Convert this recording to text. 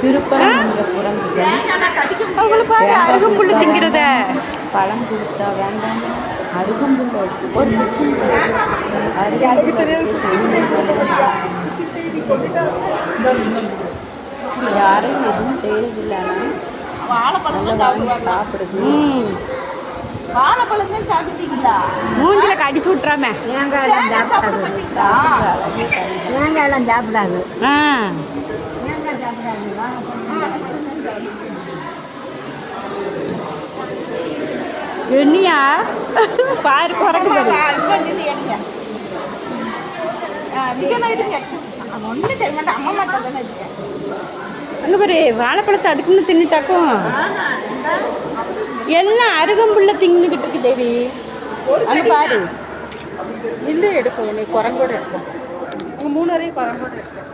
திருப்பரங்குன்ற பிறந்தது அருகம்புல் திங்கிறத பழம் கொடுத்தா வேண்டாம். அருகம்புல் ஒரு யாரும் எதுவும் செய்யறதில்லை. சாப்பிடுது. வாழைப்பழம் சாப்பிட்டீங்களா? மூஞ்சில கடிச்சு விட்டுறாம. தேங்காயெல்லாம் சாப்பிடாது. தேங்காயெல்லாம் சாப்பிடாது. தேங்காய் சாப்பிடாது. என்னையா பாரு குறைக்கு அங்க பாரு வாழைப்பழத்தை அதுக்குன்னு தின்னுட்டாக்கும் எல்லாம் அருகம்புல்ல தின்னுக்கிட்டு இருக்கு தேவி. அங்க பாரு நில்லு எடுக்கும் என்னை குரங்கோட எடுக்கும். உங்க 3 வரையும் குரங்கோட எடுக்கும்.